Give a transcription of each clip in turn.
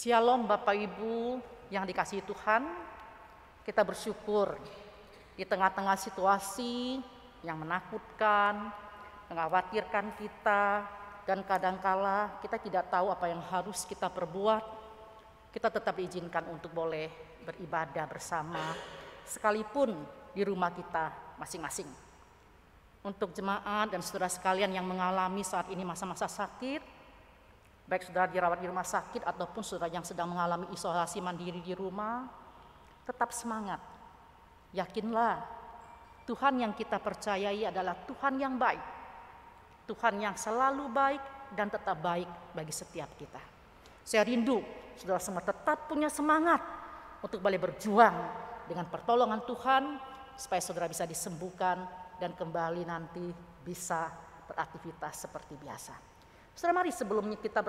Shalom Bapak Ibu yang dikasihi Tuhan, kita bersyukur di tengah-tengah situasi yang menakutkan, mengkhawatirkan kita, dan kadangkala kita tidak tahu apa yang harus kita perbuat. Kita tetap diizinkan untuk boleh beribadah bersama, sekalipun di rumah kita masing-masing. Untuk jemaat dan saudara sekalian yang mengalami saat ini masa-masa sakit, baik saudara dirawat di rumah sakit ataupun saudara yang sedang mengalami isolasi mandiri di rumah, tetap semangat. Yakinlah, Tuhan yang kita percayai adalah Tuhan yang baik. Tuhan yang selalu baik dan tetap baik bagi setiap kita. Saya rindu saudara semua tetap punya semangat untuk boleh berjuang dengan pertolongan Tuhan, supaya saudara bisa disembuhkan dan kembali nanti bisa beraktivitas seperti biasa. Saudara, mari sebelumnya kita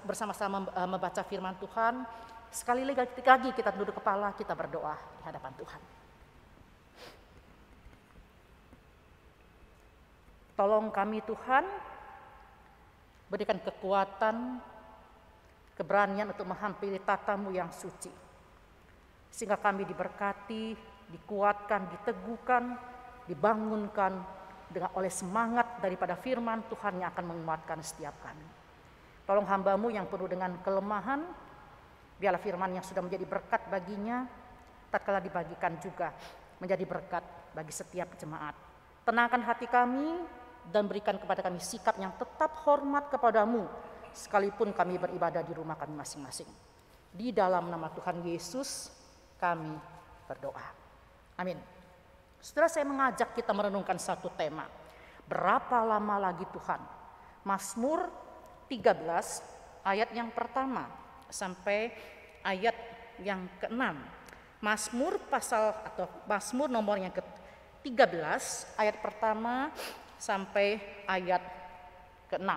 bersama-sama membaca firman Tuhan, sekali lagi kita duduk kepala, kita berdoa di hadapan Tuhan. Tolong kami Tuhan, berikan kekuatan, keberanian untuk menghampiri tata-Mu yang suci, sehingga kami diberkati, dikuatkan, diteguhkan, dibangunkan oleh semangat daripada firman Tuhan yang akan menguatkan setiap kami. Tolong hamba-Mu yang penuh dengan kelemahan, biarlah firman yang sudah menjadi berkat baginya, tatkala dibagikan juga menjadi berkat bagi setiap jemaat. Tenangkan hati kami dan berikan kepada kami sikap yang tetap hormat kepada-Mu, sekalipun kami beribadah di rumah kami masing-masing. Di dalam nama Tuhan Yesus kami berdoa. Amin. Setelah saya mengajak kita merenungkan satu tema. Berapa lama lagi Tuhan? Mazmur 13 ayat yang pertama sampai ayat yang ke-6. Mazmur Mazmur nomor yang ke-13 ayat pertama sampai ayat ke-6.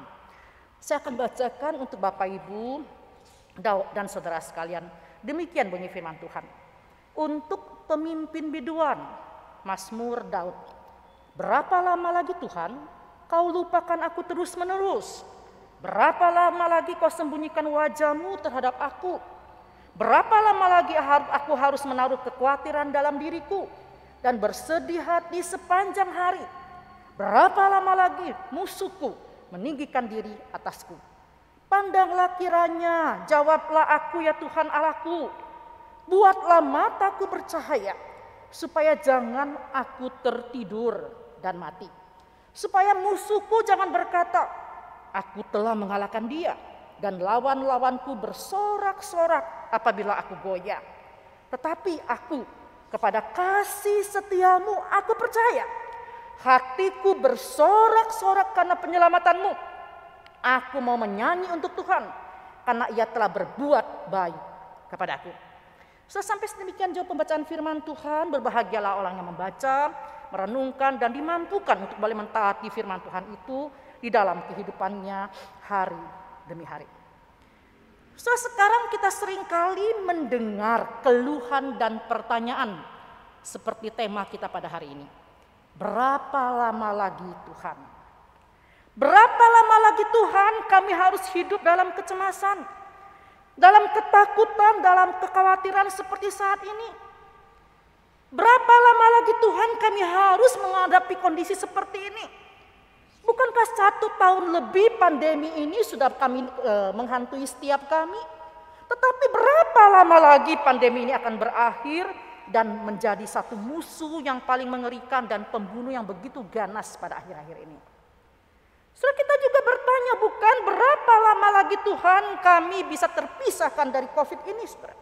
Saya akan bacakan untuk Bapak Ibu dan saudara sekalian. Demikian bunyi firman Tuhan. Untuk pemimpin biduan, Mazmur Daud. Berapa lama lagi Tuhan kau lupakan aku terus-menerus? Berapa lama lagi kau sembunyikan wajah-Mu terhadap aku? Berapa lama lagi aku harus menaruh kekhawatiran dalam diriku dan bersedih hati sepanjang hari? Berapa lama lagi musuhku meninggikan diri atasku? Pandanglah kiranya, jawablah aku ya Tuhan Allahku. Buatlah mataku bercahaya, supaya jangan aku tertidur dan mati. Supaya musuhku jangan berkata, aku telah mengalahkan dia, dan lawan-lawanku bersorak-sorak apabila aku goyah. Tetapi aku, kepada kasih setiamu aku percaya. Hatiku bersorak-sorak karena penyelamatanmu. Aku mau menyanyi untuk Tuhan, karena Ia telah berbuat baik kepadaku. Setelah sampai sedemikian jauh pembacaan firman Tuhan, berbahagialah orang yang membaca, merenungkan, dan dimampukan untuk boleh mentaati firman Tuhan itu di dalam kehidupannya hari demi hari. Sekarang kita seringkali mendengar keluhan dan pertanyaan seperti tema kita pada hari ini. Berapa lama lagi Tuhan? Berapa lama lagi Tuhan kami harus hidup dalam kecemasan? Dalam ketakutan, dalam kekhawatiran seperti saat ini. Berapa lama lagi Tuhan kami harus menghadapi kondisi seperti ini? Bukankah 1 tahun lebih pandemi ini sudah kami menghantui setiap kami? Tetapi berapa lama lagi pandemi ini akan berakhir dan menjadi satu musuh yang paling mengerikan dan pembunuh yang begitu ganas pada akhir-akhir ini? Saudara, kita juga bertanya, bukan berapa lama lagi Tuhan kami bisa terpisahkan dari COVID ini, saudara?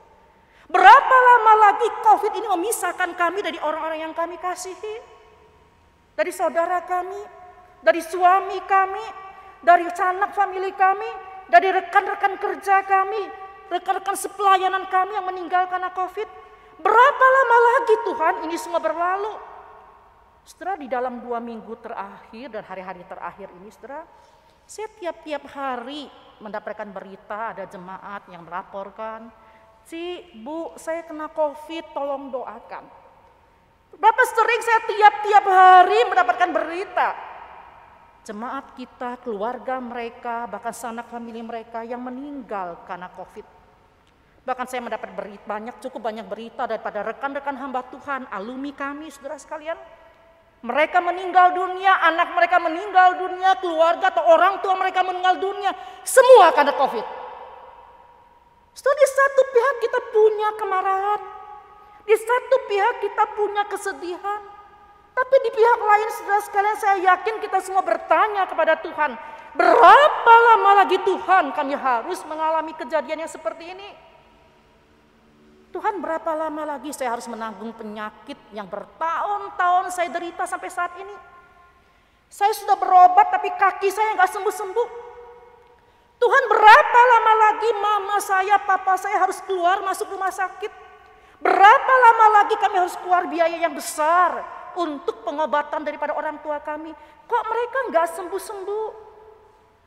Berapa lama lagi COVID ini memisahkan kami dari orang-orang yang kami kasihi? Dari saudara kami, dari suami kami, dari sanak famili kami, dari rekan-rekan kerja kami, rekan-rekan sepelayanan kami yang meninggal karena COVID. Berapa lama lagi Tuhan ini semua berlalu? Saudara, di dalam 2 minggu terakhir dan hari-hari terakhir ini, saudara, saya tiap-tiap hari mendapatkan berita ada jemaat yang melaporkan, Bu, saya kena COVID, tolong doakan. Berapa sering saya tiap-tiap hari mendapatkan berita jemaat kita, keluarga mereka, bahkan sanak famili mereka yang meninggal karena COVID. Bahkan saya mendapat cukup banyak berita daripada rekan-rekan hamba Tuhan, alumni kami, saudara sekalian. Mereka meninggal dunia, anak mereka meninggal dunia, keluarga atau orang tua mereka meninggal dunia. Semua karena COVID. Setelah di satu pihak kita punya kemarahan. Di satu pihak kita punya kesedihan. Tapi di pihak lain, saudara sekalian, saya yakin kita semua bertanya kepada Tuhan. Berapa lama lagi Tuhan kami harus mengalami kejadian yang seperti ini? Tuhan, berapa lama lagi saya harus menanggung penyakit yang bertahun-tahun saya derita sampai saat ini? Saya sudah berobat tapi kaki saya nggak sembuh-sembuh. Tuhan, berapa lama lagi mama saya, papa saya harus keluar masuk rumah sakit? Berapa lama lagi kami harus keluar biaya yang besar untuk pengobatan daripada orang tua kami? Kok mereka nggak sembuh-sembuh?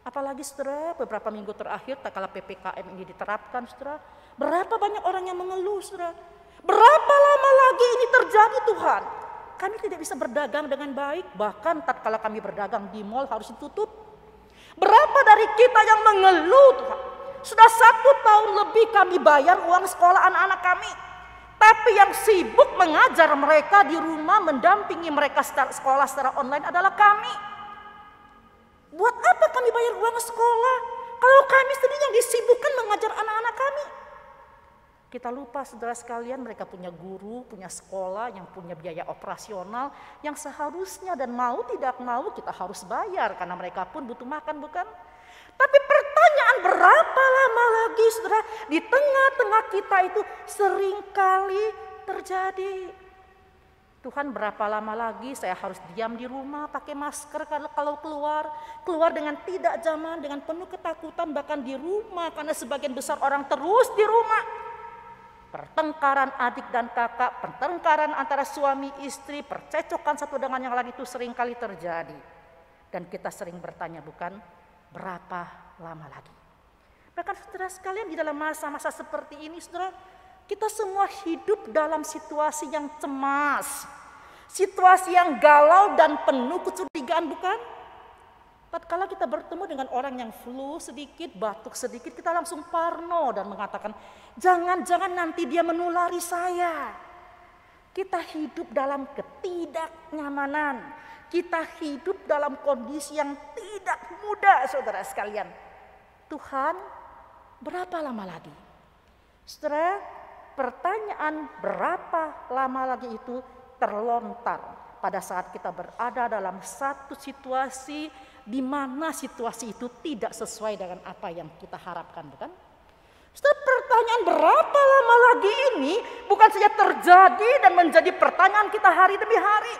Apalagi saudara, beberapa minggu terakhir tak kala PPKM ini diterapkan, saudara, berapa banyak orang yang mengeluh, saudara. Berapa lama lagi ini terjadi, Tuhan? Kami tidak bisa berdagang dengan baik, bahkan tak kala kami berdagang di mal harus ditutup. Berapa dari kita yang mengeluh, Tuhan? Sudah 1 tahun lebih kami bayar uang sekolah anak-anak kami, tapi yang sibuk mengajar mereka di rumah, mendampingi mereka sekolah secara online adalah kami. Buat apa kami bayar uang sekolah kalau kami sendiri yang disibukkan mengajar anak-anak kami? Kita lupa, saudara sekalian, mereka punya guru, punya sekolah yang punya biaya operasional yang seharusnya dan mau tidak mau kita harus bayar karena mereka pun butuh makan, bukan? Tapi pertanyaan, berapa lama lagi, saudara, di tengah-tengah kita itu seringkali terjadi. Tuhan, berapa lama lagi saya harus diam di rumah pakai masker kalau keluar dengan tidak zaman, dengan penuh ketakutan bahkan di rumah karena sebagian besar orang terus di rumah. Pertengkaran adik dan kakak, pertengkaran antara suami istri, percecokan satu dengan yang lain itu sering kali terjadi. Dan kita sering bertanya, bukan, berapa lama lagi? Bahkan saudara sekalian, di dalam masa-masa seperti ini, saudara, kita semua hidup dalam situasi yang cemas, situasi yang galau dan penuh kecurigaan, bukan? Tatkala kita bertemu dengan orang yang flu sedikit, batuk sedikit, kita langsung parno dan mengatakan, jangan-jangan nanti dia menulari saya. Kita hidup dalam ketidaknyamanan, kita hidup dalam kondisi yang tidak mudah, saudara sekalian. Tuhan, berapa lama lagi? Saudara, pertanyaan berapa lama lagi itu terlontar pada saat kita berada dalam satu situasi di mana situasi itu tidak sesuai dengan apa yang kita harapkan, bukan? Setelah pertanyaan berapa lama lagi ini bukan saja terjadi dan menjadi pertanyaan kita hari demi hari,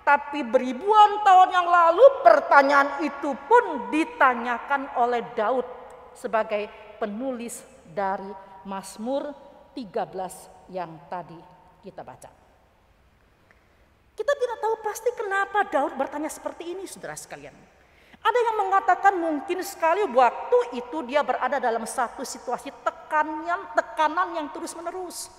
tapi beribuan tahun yang lalu pertanyaan itu pun ditanyakan oleh Daud sebagai penulis dari Mazmur 13 yang tadi kita baca. Kita tidak tahu pasti kenapa Daud bertanya seperti ini, saudara sekalian. Ada yang mengatakan mungkin sekali waktu itu dia berada dalam satu situasi tekanan yang terus menerus.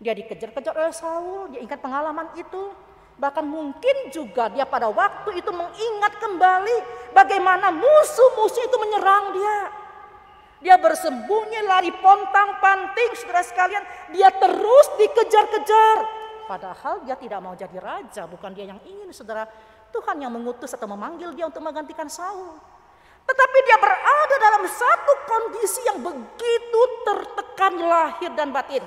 Dia dikejar-kejar oleh Saul, dia ingat pengalaman itu. Bahkan mungkin juga dia pada waktu itu mengingat kembali bagaimana musuh-musuh itu menyerang dia. Dia bersembunyi, lari pontang-panting, saudara sekalian. Dia terus dikejar-kejar. Padahal dia tidak mau jadi raja, bukan dia yang ingin, saudara. Tuhan yang mengutus atau memanggil dia untuk menggantikan Saul. Tetapi dia berada dalam satu kondisi yang begitu tertekan lahir dan batin.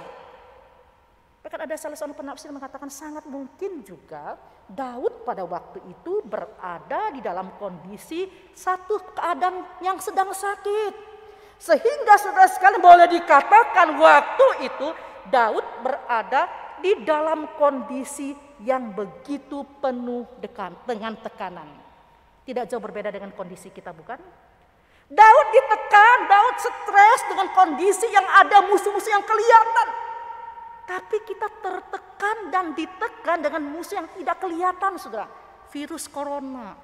Bahkan ada salah seorang penafsir mengatakan sangat mungkin juga Daud pada waktu itu berada di dalam kondisi satu keadaan yang sedang sakit. Sehingga saudara sekalian boleh dikatakan waktu itu Daud berada di dalam kondisi yang begitu penuh dengan tekanan. Tidak jauh berbeda dengan kondisi kita, bukan? Daud ditekan, Daud stres dengan kondisi yang ada musuh-musuh yang kelihatan. Tapi kita tertekan dan ditekan dengan musuh yang tidak kelihatan, saudara. Virus corona.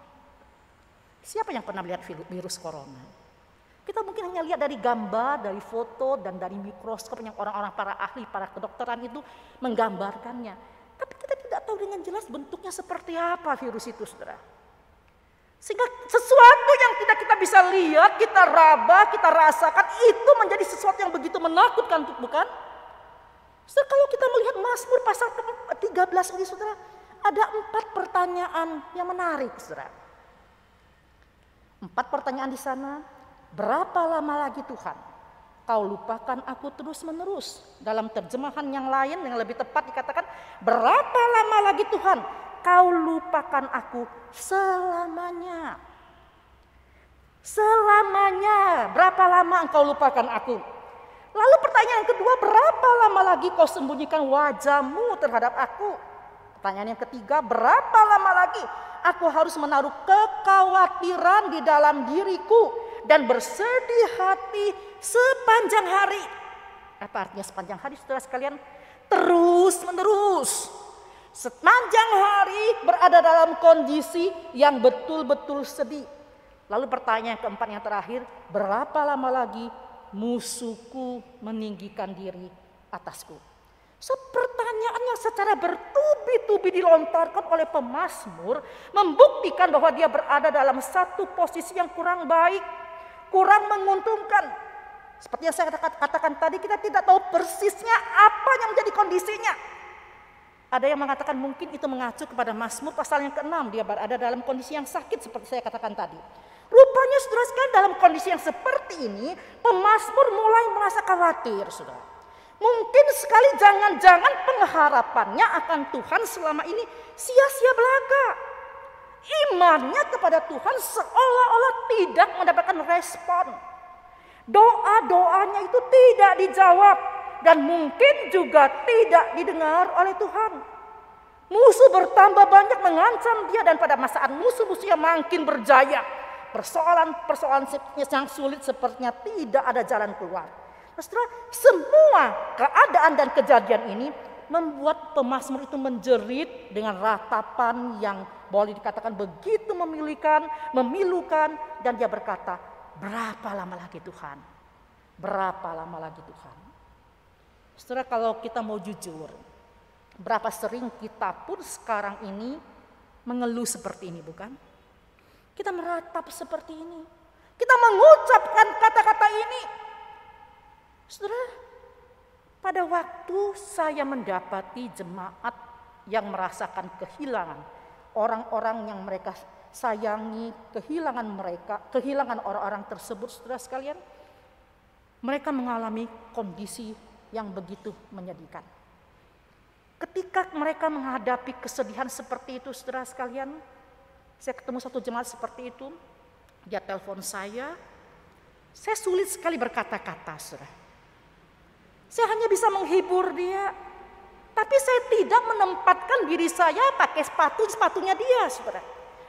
Siapa yang pernah melihat virus corona? Kita mungkin hanya lihat dari gambar, dari foto, dan dari mikroskop yang orang-orang para ahli, para kedokteran itu menggambarkannya. Tapi kita tidak tahu dengan jelas bentuknya seperti apa virus itu, saudara. Sehingga sesuatu yang tidak kita bisa lihat, kita raba, kita rasakan, itu menjadi sesuatu yang begitu menakutkan, bukan? Saudara, kalau kita melihat Mazmur pasal 13 ini, saudara, ada 4 pertanyaan yang menarik, saudara. 4 pertanyaan di sana. Berapa lama lagi Tuhan kau lupakan aku terus-menerus? Dalam terjemahan yang lain yang lebih tepat dikatakan, berapa lama lagi Tuhan kau lupakan aku selamanya? Selamanya, berapa lama engkau lupakan aku? Lalu pertanyaan kedua, berapa lama lagi kau sembunyikan wajahmu terhadap aku? Pertanyaan yang ketiga, berapa lama lagi aku harus menaruh kekhawatiran di dalam diriku dan bersedih hati sepanjang hari? Apa artinya sepanjang hari, saudara sekalian? Terus menerus. Sepanjang hari berada dalam kondisi yang betul-betul sedih. Lalu pertanyaan keempat yang terakhir, berapa lama lagi musuhku meninggikan diri atasku? Pertanyaan yang secara bertubi-tubi dilontarkan oleh pemazmur membuktikan bahwa dia berada dalam satu posisi yang kurang baik, kurang menguntungkan. Seperti yang saya katakan tadi, kita tidak tahu persisnya apa yang menjadi kondisinya. Ada yang mengatakan mungkin itu mengacu kepada Mazmur pasal yang ke-6, dia berada dalam kondisi yang sakit seperti saya katakan tadi. Rupanya saudara sekalian, dalam kondisi yang seperti ini, pemazmur mulai merasa khawatir, saudara. Mungkin sekali jangan-jangan pengharapannya akan Tuhan selama ini sia-sia belaka. Imannya kepada Tuhan seolah-olah tidak mendapatkan respon. Doa-doanya itu tidak dijawab dan mungkin juga tidak didengar oleh Tuhan. Musuh bertambah banyak mengancam dia dan pada saat musuh-musuh yang makin berjaya, persoalan-persoalan yang sulit sepertinya tidak ada jalan keluar. Saudara, semua keadaan dan kejadian ini membuat pemazmur itu menjerit dengan ratapan yang boleh dikatakan begitu memilukan, dan dia berkata, berapa lama lagi Tuhan? Berapa lama lagi Tuhan? Saudara, kalau kita mau jujur, berapa sering kita pun sekarang ini mengeluh seperti ini, bukan? Kita meratap seperti ini. Kita mengucapkan kata-kata ini. Saudara, pada waktu saya mendapati jemaat yang merasakan kehilangan orang-orang yang mereka sayangi, kehilangan orang-orang tersebut, saudara sekalian, mereka mengalami kondisi yang begitu menyedihkan. Ketika mereka menghadapi kesedihan seperti itu, saudara sekalian, saya ketemu satu jemaat seperti itu, dia telepon saya sulit sekali berkata-kata, saudara. Saya hanya bisa menghibur dia, tapi saya tidak menempatkan diri saya pakai sepatunya dia, saudara.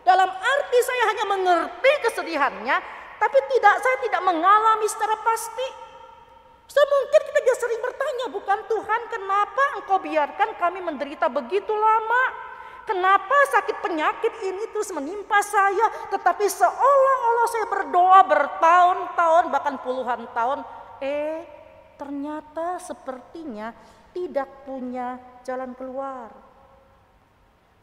Dalam arti saya hanya mengerti kesedihannya, tapi saya tidak mengalami secara pasti. Mungkin kita juga sering bertanya, bukan Tuhan, kenapa Engkau biarkan kami menderita begitu lama? Kenapa sakit penyakit ini terus menimpa saya? Tetapi seolah-olah saya berdoa bertahun-tahun bahkan puluhan tahun, ternyata sepertinya tidak punya jalan keluar.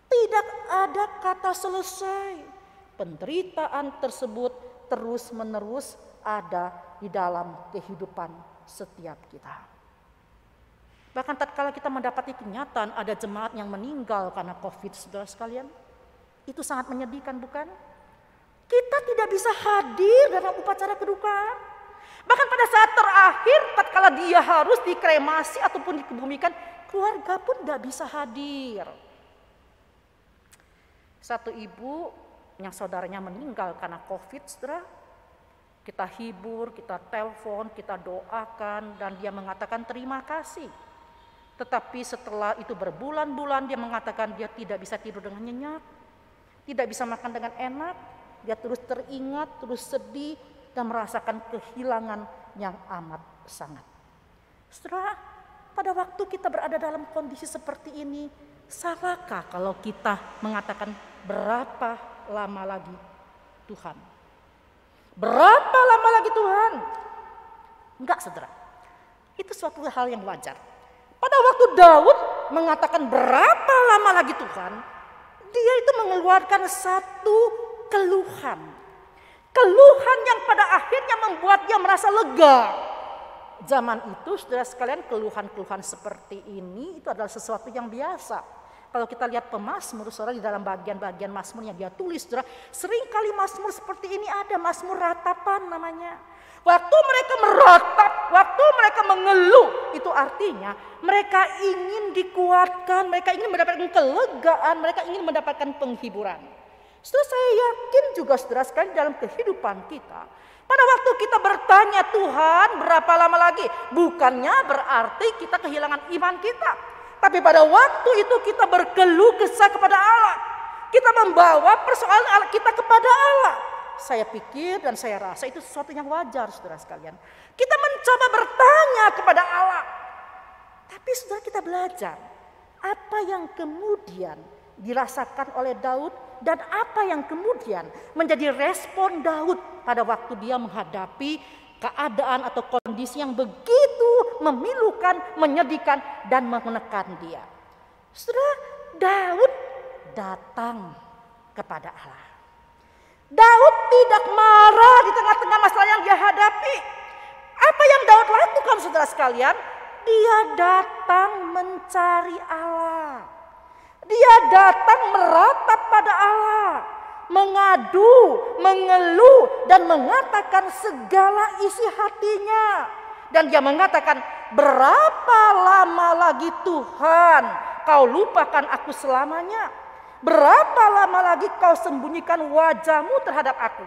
Tidak ada kata selesai. Penderitaan tersebut terus-menerus ada di dalam kehidupan setiap kita. Bahkan tatkala kita mendapati kenyataan ada jemaat yang meninggal karena COVID, saudara sekalian, itu sangat menyedihkan, bukan? Kita tidak bisa hadir dalam upacara kedukaan. Bahkan pada saat terakhir, tatkala dia harus dikremasi ataupun dikebumikan, keluarga pun tidak bisa hadir. Satu ibu yang saudaranya meninggal karena COVID, saudara, kita hibur, kita telepon, kita doakan, dan dia mengatakan terima kasih. Tetapi setelah itu berbulan-bulan dia mengatakan dia tidak bisa tidur dengan nyenyak, tidak bisa makan dengan enak, dia terus teringat, terus sedih, dan merasakan kehilangan yang amat sangat. Saudara, pada waktu kita berada dalam kondisi seperti ini, salahkah kalau kita mengatakan berapa lama lagi Tuhan? Berapa lama lagi Tuhan? Enggak, saudara. Itu suatu hal yang wajar. Pada waktu Daud mengatakan berapa lama lagi Tuhan, dia itu mengeluarkan satu keluhan. Keluhan yang pada akhirnya membuat dia merasa lega. Zaman itu saudara sekalian, keluhan-keluhan seperti ini itu adalah sesuatu yang biasa. Kalau kita lihat pemazmur, saudara, di dalam bagian-bagian mazmur yang dia tulis, saudara, seringkali mazmur seperti ini ada, mazmur ratapan namanya. Waktu mereka meratap, waktu mereka mengeluh, itu artinya mereka ingin dikuatkan, mereka ingin mendapatkan kelegaan, mereka ingin mendapatkan penghiburan. Saudara, saya yakin juga saudara sekalian dalam kehidupan kita, pada waktu kita bertanya Tuhan berapa lama lagi, bukannya berarti kita kehilangan iman kita. Tapi pada waktu itu kita berkeluh kesah kepada Allah, kita membawa persoalan Allah kita kepada Allah. Saya pikir dan saya rasa itu sesuatu yang wajar saudara sekalian. Kita mencoba bertanya kepada Allah. Tapi saudara, kita belajar apa yang kemudian dirasakan oleh Daud dan apa yang kemudian menjadi respon Daud pada waktu dia menghadapi keadaan atau kondisi yang begitu memilukan, menyedihkan dan menekan dia. Saudara, Daud datang kepada Allah. Daud tidak marah di tengah-tengah masalah yang dia hadapi. Apa yang Daud lakukan saudara sekalian? Dia datang mencari Allah. Dia datang meratap pada Allah, mengadu, mengeluh dan mengatakan segala isi hatinya. Dan dia mengatakan, berapa lama lagi Tuhan kau lupakan aku selamanya? Berapa lama lagi kau sembunyikan wajahmu terhadap aku?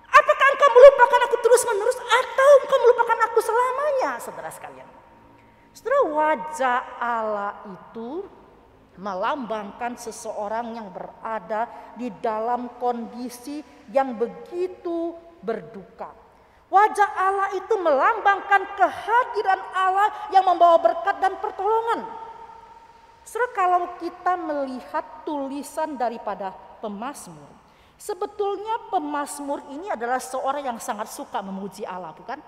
Apakah engkau melupakan aku terus menerus atau engkau melupakan aku selamanya, saudara sekalian? Saudara, wajah Allah itu melambangkan seseorang yang berada di dalam kondisi yang begitu berduka. Wajah Allah itu melambangkan kehadiran Allah yang membawa berkat dan pertolongan. Saudara, kalau kita melihat tulisan daripada pemazmur, sebetulnya pemazmur ini adalah seorang yang sangat suka memuji Allah, bukan?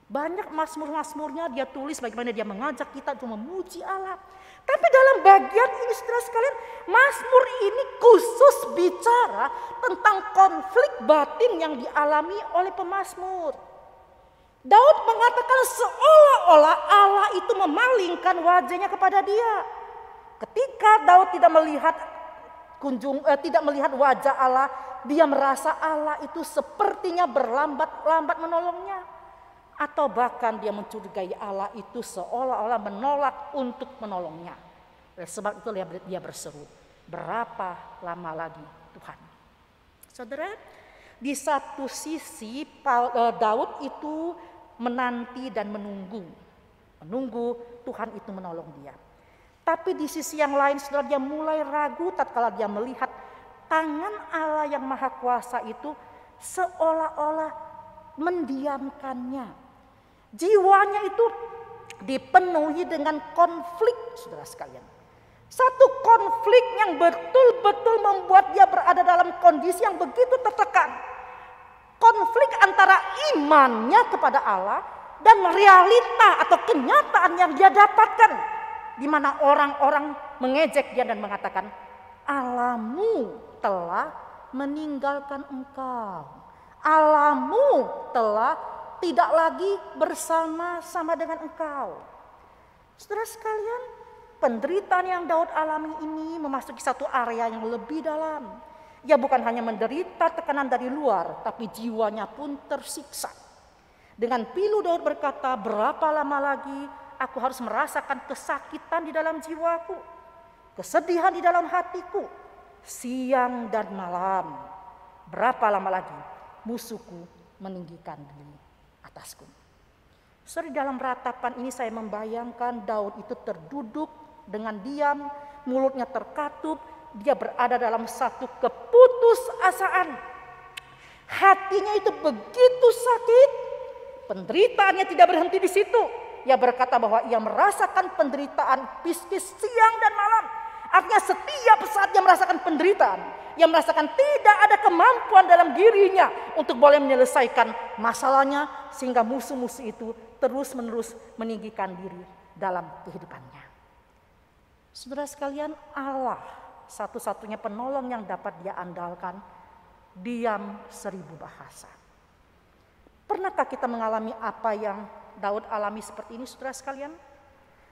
Banyak mazmur-mazmurnya dia tulis bagaimana dia mengajak kita untuk memuji Allah. Tapi dalam bagian ini saudara sekalian, mazmur ini khusus bicara tentang konflik batin yang dialami oleh pemazmur. Daud mengatakan seolah-olah Allah itu memalingkan wajahnya kepada dia. Ketika Daud tidak melihat wajah Allah, dia merasa Allah itu sepertinya berlambat-lambat menolongnya. Atau bahkan dia mencurigai Allah itu seolah-olah menolak untuk menolongnya. Oleh sebab itu dia berseru, berapa lama lagi Tuhan? Saudara, di satu sisi Daud itu menanti dan menunggu Tuhan itu menolong dia. Tapi di sisi yang lain saudara, dia mulai ragu tatkala dia melihat tangan Allah yang maha kuasa itu seolah-olah mendiamkannya. Jiwanya itu dipenuhi dengan konflik saudara sekalian. Satu konflik yang betul-betul membuat dia berada dalam kondisi yang begitu tertekan. Konflik antara imannya kepada Allah dan realita atau kenyataan yang dia dapatkan. Di mana orang-orang mengejek dia dan mengatakan, Allahmu telah meninggalkan engkau. Allahmu telah tidak lagi bersama-sama dengan engkau. Saudara sekalian, penderitaan yang Daud alami ini memasuki satu area yang lebih dalam. Ia bukan hanya menderita tekanan dari luar, tapi jiwanya pun tersiksa. Dengan pilu Daud berkata, berapa lama lagi aku harus merasakan kesakitan di dalam jiwaku, kesedihan di dalam hatiku, siang dan malam. Berapa lama lagi musuhku meninggikan diri atasku. Di dalam ratapan ini saya membayangkan Daud itu terduduk dengan diam, mulutnya terkatup. Dia berada dalam satu keputusasaan. Hatinya itu begitu sakit. Penderitaannya tidak berhenti di situ. Ia berkata bahwa ia merasakan penderitaan psikis siang dan malam. Artinya setiap saat dia merasakan penderitaan, ia merasakan tidak ada kemampuan dalam dirinya untuk boleh menyelesaikan masalahnya, sehingga musuh-musuh itu terus-menerus meninggikan diri dalam kehidupannya. Saudara sekalian, Allah satu-satunya penolong yang dapat dia andalkan, diam 1000 bahasa. Pernahkah kita mengalami apa yang Daud alami seperti ini, saudara sekalian?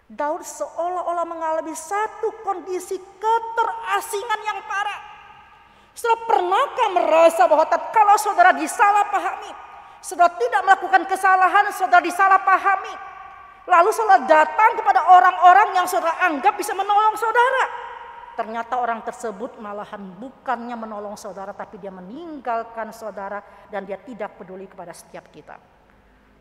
Daud seolah-olah mengalami satu kondisi keterasingan yang parah. Saudara pernahkah merasa bahwa kalau saudara disalahpahami, saudara tidak melakukan kesalahan, saudara disalahpahami, lalu saudara datang kepada orang-orang yang saudara anggap bisa menolong saudara. Ternyata orang tersebut malahan bukannya menolong saudara, tapi dia meninggalkan saudara dan dia tidak peduli kepada setiap kita.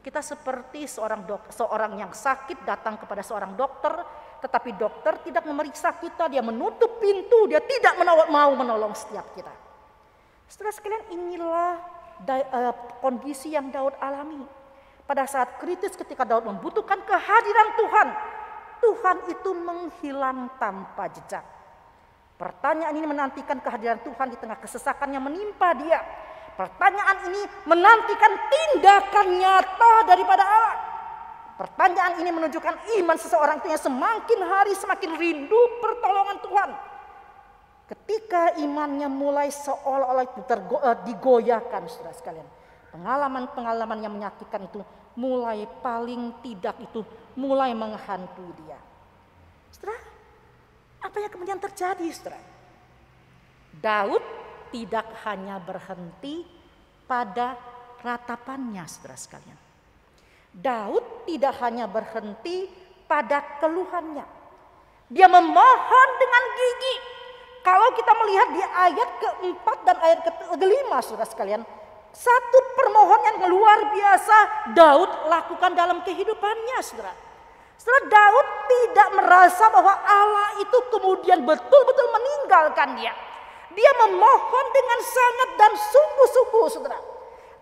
Kita seperti seorang yang sakit datang kepada seorang dokter, tetapi dokter tidak memeriksa kita, dia menutup pintu, dia tidak mau menolong setiap kita. Saudara sekalian, inilah kondisi yang Daud alami. Pada saat kritis ketika Daud membutuhkan kehadiran Tuhan, Tuhan itu menghilang tanpa jejak. Pertanyaan ini menantikan kehadiran Tuhan di tengah kesesakan yang menimpa dia. Pertanyaan ini menantikan tindakan nyata daripada Allah. Pertanyaan ini menunjukkan iman seseorang itu yang semakin hari semakin rindu pertolongan Tuhan. Ketika imannya mulai seolah-olah digoyahkan, saudara sekalian, pengalaman-pengalaman yang menyakitkan itu mulai paling tidak itu mulai menghantui dia. Saudara, apa yang kemudian terjadi, saudara? Daud tidak hanya berhenti pada ratapannya, saudara sekalian. Daud tidak hanya berhenti pada keluhannya. Dia memohon dengan gigih. Kalau kita melihat di ayat ke-4 dan ayat ke-5, saudara sekalian, satu permohonan yang luar biasa Daud lakukan dalam kehidupannya, saudara. Setelah Daud tidak merasa bahwa Allah itu kemudian betul-betul meninggalkan dia. Dia memohon dengan sangat dan sungguh-sungguh, saudara.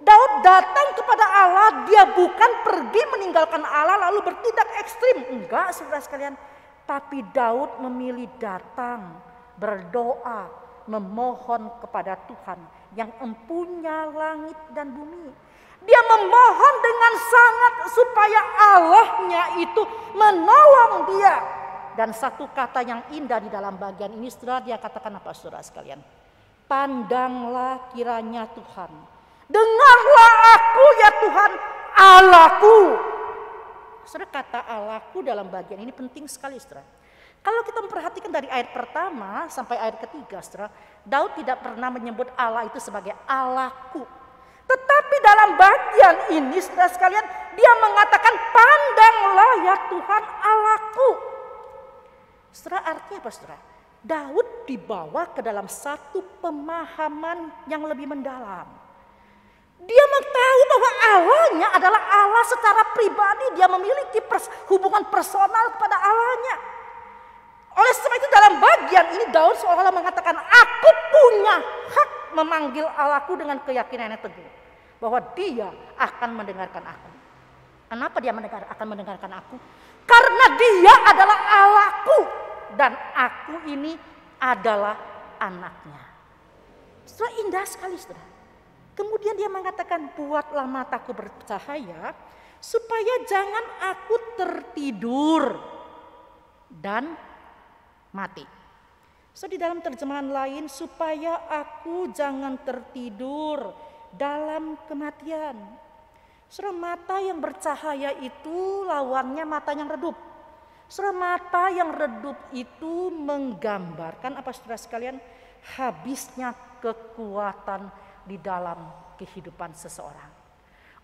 Daud datang kepada Allah, dia bukan pergi meninggalkan Allah lalu bertindak ekstrim. Enggak, saudara sekalian. Tapi Daud memilih datang, berdoa, memohon kepada Tuhan yang empunya langit dan bumi. Dia memohon dengan sangat supaya Allahnya itu menolong dia. Dan satu kata yang indah di dalam bagian ini, saudara, dia katakan apa, saudara sekalian? Pandanglah kiranya Tuhan. Dengarlah aku ya Tuhan, Allahku. Saudara, kata Allahku dalam bagian ini penting sekali, saudara. Kalau kita memperhatikan dari ayat pertama sampai ayat ketiga, saudara, Daud tidak pernah menyebut Allah itu sebagai Allahku. Tetapi dalam bagian ini, saudara sekalian, dia mengatakan pandanglah ya Tuhan Allahku. Saudara, artinya apa, saudara? Daud dibawa ke dalam satu pemahaman yang lebih mendalam. Dia mengetahui bahwa Allahnya adalah Allah secara pribadi. Dia memiliki hubungan personal kepada Allahnya. Oleh sebab itu dalam bagian ini Daud seolah-olah mengatakan, aku punya hak memanggil Allahku dengan keyakinan yang teguh. Bahwa dia akan mendengarkan aku. Kenapa dia akan mendengarkan aku? Karena dia adalah Allahku. Dan aku ini adalah anaknya. Saudara, indah sekali, saudara. Kemudian dia mengatakan, buatlah mataku bercahaya supaya jangan aku tertidur dan mati. So di dalam terjemahan lain, supaya aku jangan tertidur dalam kematian. Saudara, mata yang bercahaya itu lawannya mata yang redup. Saudara, mata yang redup itu menggambarkan apa, saudara sekalian? Habisnya kekuatan di dalam kehidupan seseorang.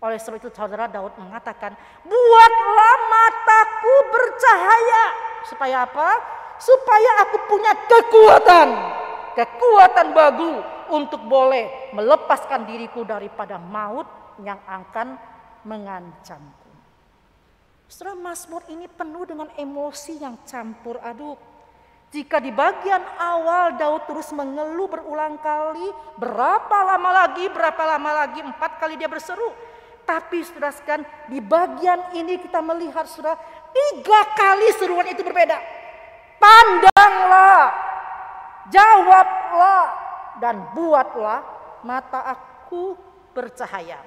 Oleh sebab itu saudara, Daud mengatakan, buatlah mataku bercahaya. Supaya apa? Supaya aku punya kekuatan baru untuk boleh melepaskan diriku daripada maut yang akan mengancamku. Saudara, Mazmur ini penuh dengan emosi yang campur aduk. Jika di bagian awal Daud terus mengeluh berulang kali, berapa lama lagi, 4 kali dia berseru. Tapi saudara sekalian, di bagian ini kita melihat, saudara, 3 kali seruan itu berbeda. Pandanglah, jawablah, dan buatlah mata aku bercahaya.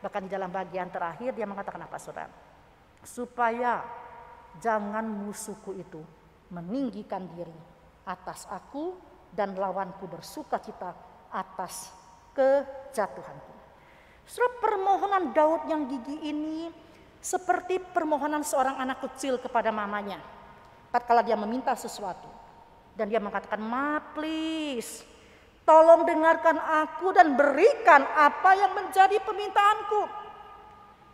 Bahkan di dalam bagian terakhir dia mengatakan apa, saudara? Supaya jangan musuhku itu meninggikan diri atas aku dan lawanku bersukacita atas kejatuhanku. Saudara, permohonan Daud yang gigih ini seperti permohonan seorang anak kecil kepada mamanya. Tatkala dia meminta sesuatu dan dia mengatakan, "Ma, please, tolong dengarkan aku dan berikan apa yang menjadi permintaanku."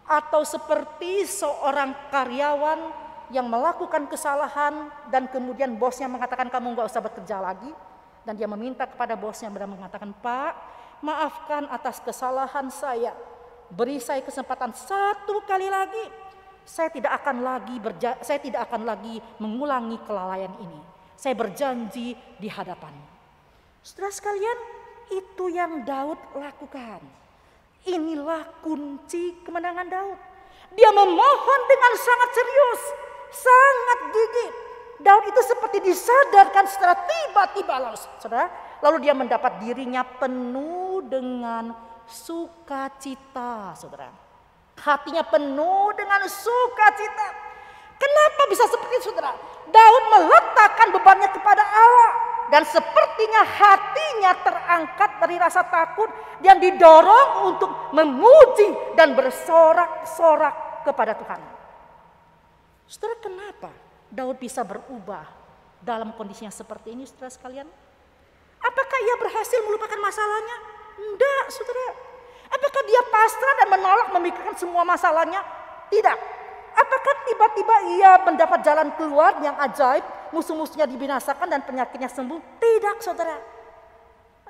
Atau seperti seorang karyawan yang melakukan kesalahan dan kemudian bosnya mengatakan, "Kamu gak usah bekerja lagi." Dan dia meminta kepada bosnya dan mengatakan, "Pak, maafkan atas kesalahan saya. Beri saya kesempatan satu kali lagi. Saya tidak akan lagi mengulangi kelalaian ini. Saya berjanji di hadapanmu." Saudara sekalian, itu yang Daud lakukan. Inilah kunci kemenangan Daud. Dia memohon dengan sangat serius, sangat gigih. Daud itu seperti disadarkan secara tiba-tiba, lalu dia mendapat dirinya penuh dengan sukacita, saudara. Hatinya penuh dengan sukacita. Kenapa bisa seperti itu, saudara? Daud meletakkan bebannya kepada Allah. Dan sepertinya hatinya terangkat dari rasa takut dan didorong untuk memuji dan bersorak-sorak kepada Tuhan. Saudara, kenapa Daud bisa berubah dalam kondisi yang seperti ini, saudara sekalian? Apakah ia berhasil melupakan masalahnya? Tidak, saudara. Apakah dia pasrah dan menolak memikirkan semua masalahnya? Tidak. Apakah tiba-tiba ia mendapat jalan keluar yang ajaib, musuh-musuhnya dibinasakan dan penyakitnya sembuh? Tidak, saudara.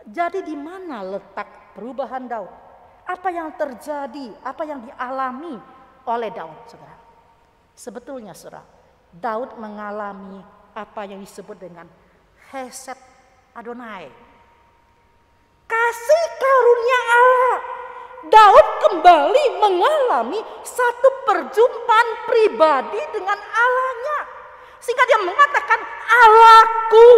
Jadi di mana letak perubahan Daud? Apa yang terjadi? Apa yang dialami oleh Daud, saudara? Sebetulnya, saudara, Daud mengalami apa yang disebut dengan Hesed Adonai. Kasih karunia Allah. Daud kembali mengalami satu perjumpaan pribadi dengan Allahnya. Sehingga dia mengatakan, "Allahku,"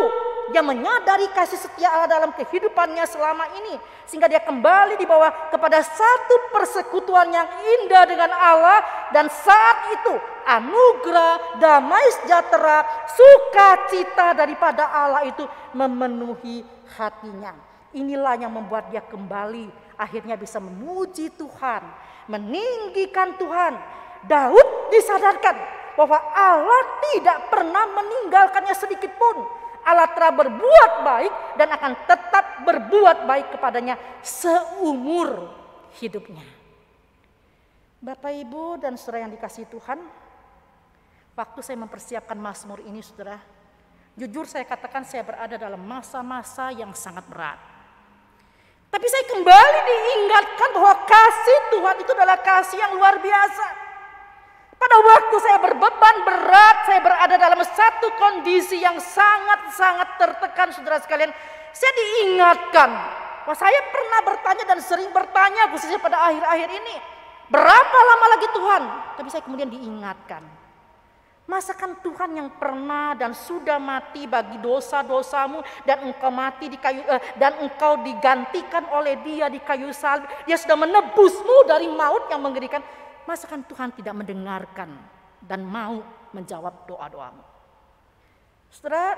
yang menyadari kasih setia Allah dalam kehidupannya selama ini. Sehingga dia kembali dibawa kepada satu persekutuan yang indah dengan Allah. Dan saat itu anugerah, damai sejahtera, sukacita daripada Allah itu memenuhi hatinya. Inilah yang membuat dia kembali akhirnya bisa memuji Tuhan, meninggikan Tuhan. Daud disadarkan bahwa Allah tidak pernah meninggalkannya sedikit pun. Allah telah berbuat baik dan akan tetap berbuat baik kepadanya seumur hidupnya. Bapak, Ibu, dan saudara yang dikasihi Tuhan, waktu saya mempersiapkan Mazmur ini, saudara, jujur saya katakan saya berada dalam masa-masa yang sangat berat. Tapi saya kembali diingatkan bahwa kasih Tuhan itu adalah kasih yang luar biasa. Pada waktu saya berbeban berat, saya berada dalam satu kondisi yang sangat-sangat tertekan, saudara sekalian. Saya diingatkan bahwa saya pernah bertanya dan sering bertanya, khususnya pada akhir-akhir ini, berapa lama lagi Tuhan? Tapi saya kemudian diingatkan, masakan Tuhan yang pernah dan sudah mati bagi dosa-dosamu dan engkau mati di kayu dan engkau digantikan oleh Dia di kayu salib. Dia sudah menebusmu dari maut yang mengerikan. Masakan Tuhan tidak mendengarkan dan mau menjawab doa-doamu? Saudara,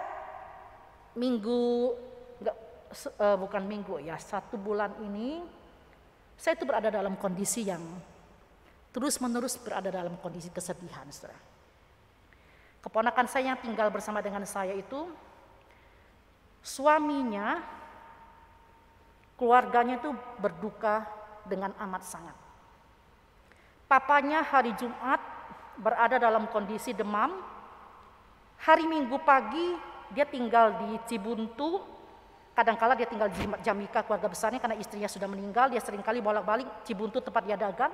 satu bulan ini saya itu berada dalam kondisi yang terus-menerus berada dalam kondisi kesedihan, saudara. Keponakan saya yang tinggal bersama dengan saya itu, suaminya, keluarganya itu berduka dengan amat sangat. Papanya hari Jumat berada dalam kondisi demam. Hari Minggu pagi dia tinggal di Cibuntu. Kadangkala dia tinggal di Jamika, keluarga besarnya, karena istrinya sudah meninggal. Dia seringkali bolak-balik Cibuntu tempat dia dagang.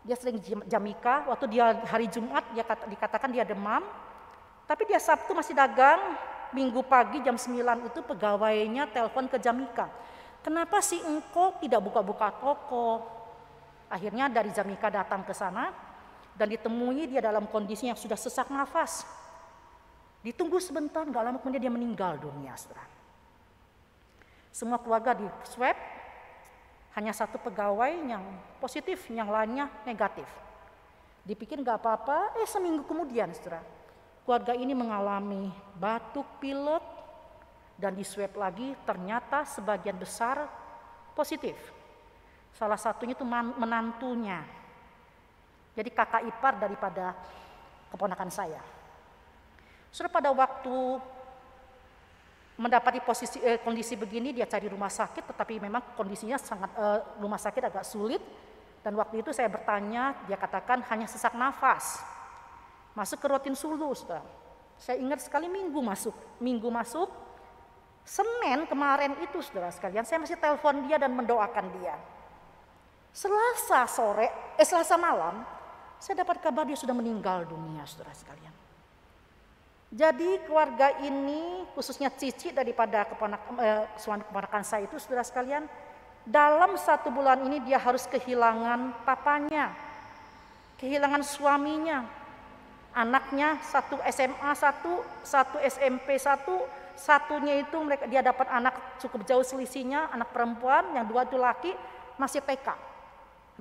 Dia sering Jamika. Waktu dia hari Jumat dia dikatakan dia demam. Tapi dia Sabtu masih dagang. Minggu pagi jam 9 itu pegawainya telepon ke Jamika. "Kenapa sih engkau tidak buka-buka toko?" Akhirnya dari Jamika datang ke sana dan ditemui dia dalam kondisi yang sudah sesak nafas. Ditunggu sebentar, gak lama kemudian dia meninggal dunia, saudara. Semua keluarga di swab, hanya satu pegawai yang positif, yang lainnya negatif. Dipikir gak apa-apa, seminggu kemudian, saudara, keluarga ini mengalami batuk pilek Dan di swab lagi ternyata sebagian besar positif. Salah satunya itu menantunya. Jadi kakak ipar daripada keponakan saya. Sudah pada waktu mendapati kondisi begini, dia cari rumah sakit, tetapi memang kondisinya sangat rumah sakit agak sulit. Dan waktu itu saya bertanya, dia katakan hanya sesak nafas. Masuk ke rutin Sulu, saudara. Saya ingat sekali minggu masuk, Senin kemarin itu, saudara sekalian, saya masih telepon dia dan mendoakan dia. Selasa malam, saya dapat kabar dia sudah meninggal dunia, saudara sekalian. Jadi keluarga ini, khususnya Cici daripada suami keponakan saya itu, saudara sekalian, dalam 1 bulan ini dia harus kehilangan papanya, kehilangan suaminya, anaknya, 1 SMA, 1 SMP, satunya itu dia dapat anak cukup jauh selisihnya, anak perempuan, yang 2 itu laki, masih TK.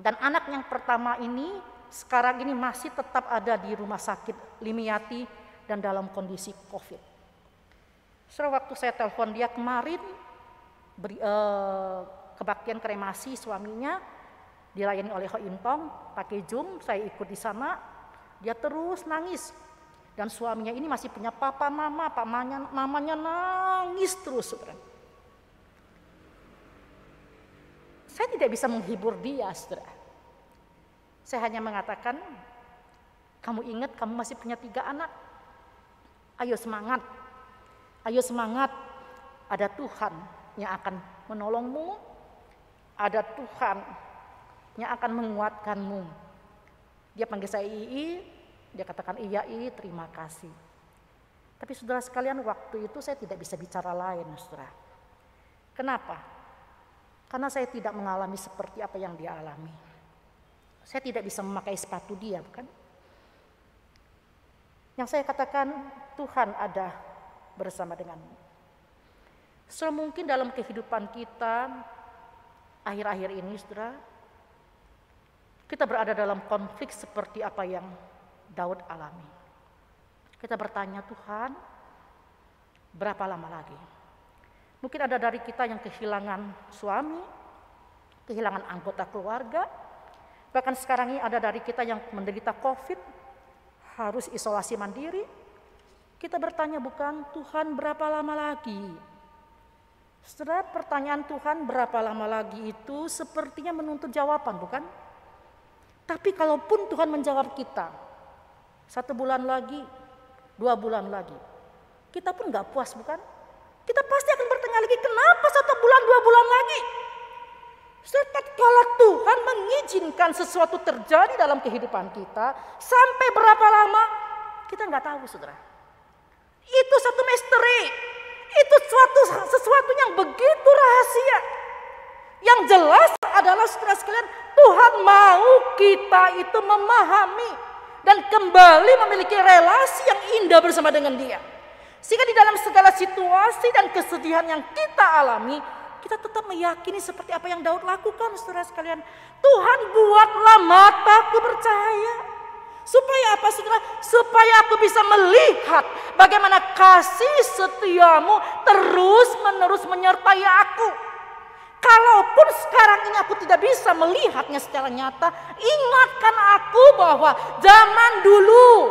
Dan anak yang pertama ini sekarang ini masih tetap ada di rumah sakit Limiati dan dalam kondisi COVID. Waktu saya telepon dia kemarin, kebaktian kremasi suaminya dilayani oleh Ho Intong pakai Zoom, saya ikut di sana, dia terus nangis. Dan suaminya ini masih punya papa mama, mamanya nangis terus. Saya tidak bisa menghibur dia, saudara. Saya hanya mengatakan, kamu ingat kamu masih punya 3 anak. Ayo semangat, ada Tuhan yang akan menolongmu, ada Tuhan yang akan menguatkanmu. Dia panggil saya Ii, dia katakan iya Ii, terima kasih. Tapi saudara sekalian, waktu itu saya tidak bisa bicara lain, saudara. Kenapa? Karena saya tidak mengalami seperti apa yang dia alami. Saya tidak bisa memakai sepatu dia, bukan? Yang saya katakan, Tuhan ada bersama denganmu. Semungkin dalam kehidupan kita, akhir-akhir ini, saudara, kita berada dalam konflik seperti apa yang Daud alami. Kita bertanya, Tuhan, berapa lama lagi? Mungkin ada dari kita yang kehilangan suami, kehilangan anggota keluarga, bahkan sekarang ini ada dari kita yang menderita COVID, harus isolasi mandiri. Kita bertanya, bukan Tuhan berapa lama lagi? Setelah pertanyaan Tuhan berapa lama lagi itu sepertinya menuntut jawaban, bukan? Tapi kalaupun Tuhan menjawab kita, 1 bulan lagi, 2 bulan lagi, kita pun gak puas, bukan? Kita pasti akan bertanya lagi, kenapa 1 bulan, 2 bulan lagi? Kalau Tuhan mengizinkan sesuatu terjadi dalam kehidupan kita, sampai berapa lama, kita nggak tahu, saudara. Itu satu misteri, itu sesuatu yang begitu rahasia. Yang jelas adalah, saudara sekalian, Tuhan mau kita itu memahami dan kembali memiliki relasi yang indah bersama dengan Dia. Sehingga di dalam segala situasi dan kesedihan yang kita alami, kita tetap meyakini seperti apa yang Daud lakukan, saudara sekalian. Tuhan, buatlah mataku percaya. Supaya apa, saudara? Supaya aku bisa melihat bagaimana kasih setiamu terus menerus menyertai aku. Kalaupun sekarang ini aku tidak bisa melihatnya secara nyata, ingatkan aku bahwa zaman dulu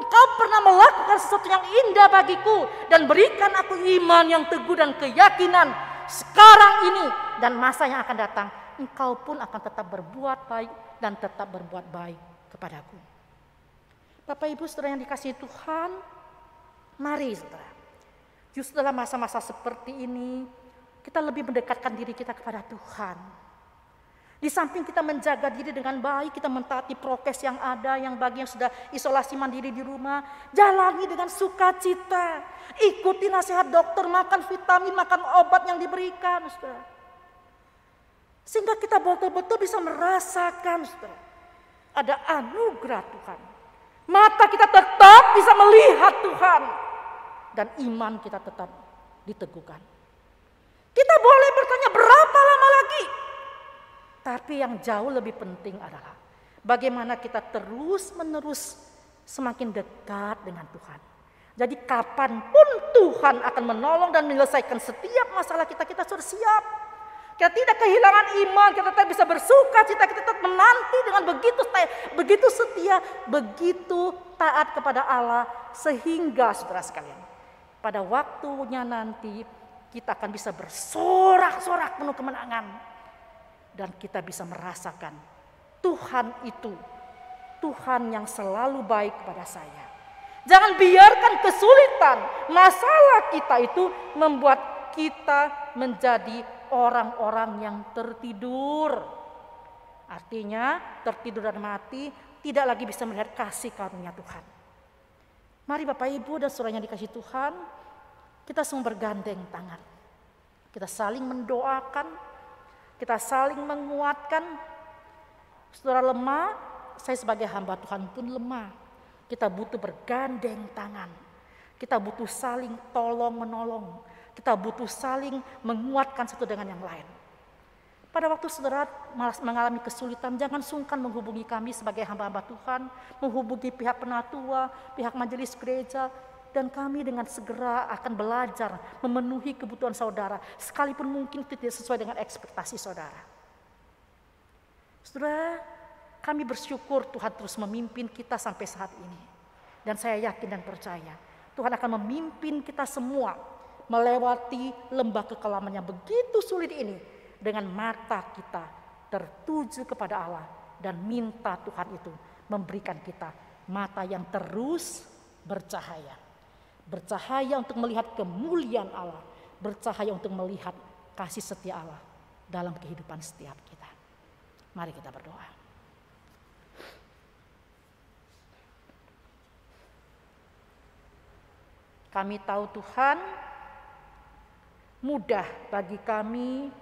Engkau pernah melakukan sesuatu yang indah bagiku dan berikan aku iman yang teguh dan keyakinan sekarang ini dan masa yang akan datang. Engkau pun akan tetap berbuat baik dan tetap berbuat baik kepadaku. Bapak Ibu saudara yang dikasihi Tuhan, mari saudara, justru dalam masa-masa seperti ini kita lebih mendekatkan diri kita kepada Tuhan. Di samping kita menjaga diri dengan baik, kita mentaati prokes yang ada, yang bagi yang sudah isolasi mandiri di rumah, jalani dengan sukacita. Ikuti nasihat dokter, makan vitamin, makan obat yang diberikan, saudara. Sehingga kita betul-betul bisa merasakan, saudara, ada anugerah Tuhan. Mata kita tetap bisa melihat Tuhan. Dan iman kita tetap diteguhkan. Kita boleh bertanya berapa lama lagi? Tapi yang jauh lebih penting adalah bagaimana kita terus-menerus semakin dekat dengan Tuhan. Jadi kapanpun Tuhan akan menolong dan menyelesaikan setiap masalah kita, kita sudah siap. Kita tidak kehilangan iman, kita tetap bisa bersuka cita, kita tetap menanti dengan begitu setia, begitu taat kepada Allah. Sehingga saudara sekalian, pada waktunya nanti kita akan bisa bersorak-sorak penuh kemenangan. Dan kita bisa merasakan Tuhan itu, Tuhan yang selalu baik kepada saya. Jangan biarkan kesulitan, masalah kita itu membuat kita menjadi orang-orang yang tertidur. Artinya tertidur dan mati, tidak lagi bisa melihat kasih karunia Tuhan. Mari Bapak Ibu dan saudara yang dikasihi Tuhan, kita semua bergandeng tangan. Kita saling mendoakan, kita saling menguatkan. Saudara lemah, saya sebagai hamba Tuhan pun lemah. Kita butuh bergandeng tangan. Kita butuh saling tolong menolong. Kita butuh saling menguatkan satu dengan yang lain. Pada waktu saudara mengalami kesulitan, jangan sungkan menghubungi kami sebagai hamba-hamba Tuhan, menghubungi pihak penatua, pihak majelis gereja, dan kami dengan segera akan belajar memenuhi kebutuhan saudara, sekalipun mungkin tidak sesuai dengan ekspektasi saudara. Saudara, kami bersyukur Tuhan terus memimpin kita sampai saat ini. Dan saya yakin dan percaya Tuhan akan memimpin kita semua melewati lembah kekelaman yang begitu sulit ini dengan mata kita tertuju kepada Allah dan minta Tuhan itu memberikan kita mata yang terus bercahaya. Bercahaya untuk melihat kemuliaan Allah, bercahaya untuk melihat kasih setia Allah dalam kehidupan setiap kita. Mari kita berdoa. Kami tahu Tuhan, mudah bagi kami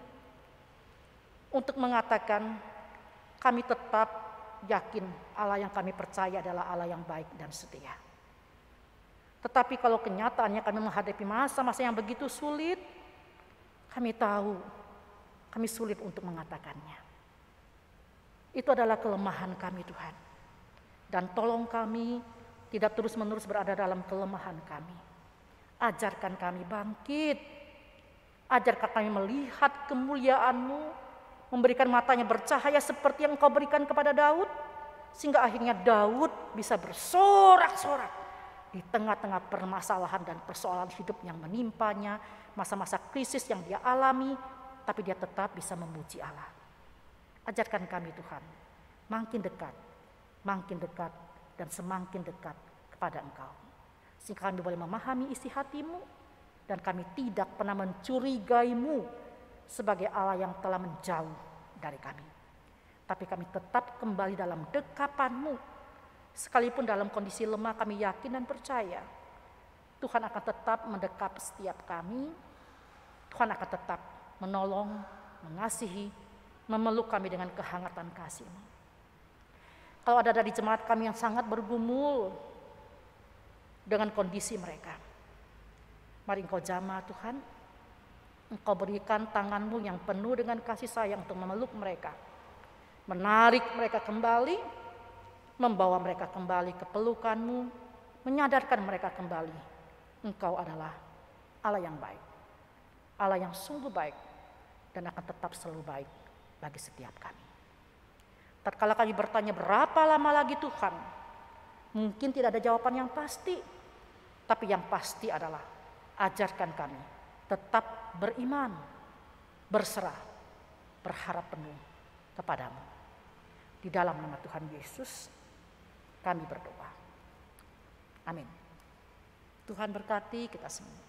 untuk mengatakan kami tetap yakin Allah yang kami percaya adalah Allah yang baik dan setia. Tetapi kalau kenyataannya kami menghadapi masa-masa yang begitu sulit, kami tahu kami sulit untuk mengatakannya. Itu adalah kelemahan kami Tuhan. Dan tolong kami tidak terus-menerus berada dalam kelemahan kami. Ajarkan kami bangkit. Ajarkan kami melihat kemuliaan-Mu, memberikan matanya bercahaya seperti yang Engkau berikan kepada Daud, sehingga akhirnya Daud bisa bersorak-sorak di tengah-tengah permasalahan dan persoalan hidup yang menimpanya, masa-masa krisis yang dia alami, tapi dia tetap bisa memuji Allah. Ajarkan kami Tuhan, makin dekat dan semakin dekat kepada Engkau. Sehingga kami boleh memahami isi hati-Mu dan kami tidak pernah mencurigai-Mu sebagai Allah yang telah menjauh dari kami. Tapi kami tetap kembali dalam dekapan-Mu. Sekalipun dalam kondisi lemah kami yakin dan percaya Tuhan akan tetap mendekap setiap kami. Tuhan akan tetap menolong, mengasihi, memeluk kami dengan kehangatan kasih-Mu. Kalau ada dari jemaat kami yang sangat bergumul dengan kondisi mereka, mari Engkau jamah Tuhan. Engkau berikan tangan-Mu yang penuh dengan kasih sayang untuk memeluk mereka, menarik mereka kembali, membawa mereka kembali ke pelukan-Mu, menyadarkan mereka kembali Engkau adalah Allah yang baik, Allah yang sungguh baik dan akan tetap selalu baik bagi setiap kami. Tatkala kami bertanya berapa lama lagi Tuhan, mungkin tidak ada jawaban yang pasti, tapi yang pasti adalah ajarkan kami tetap beriman, berserah, berharap penuh kepadamu. Di dalam nama Tuhan Yesus kami berdoa. Amin. Tuhan berkati kita semua.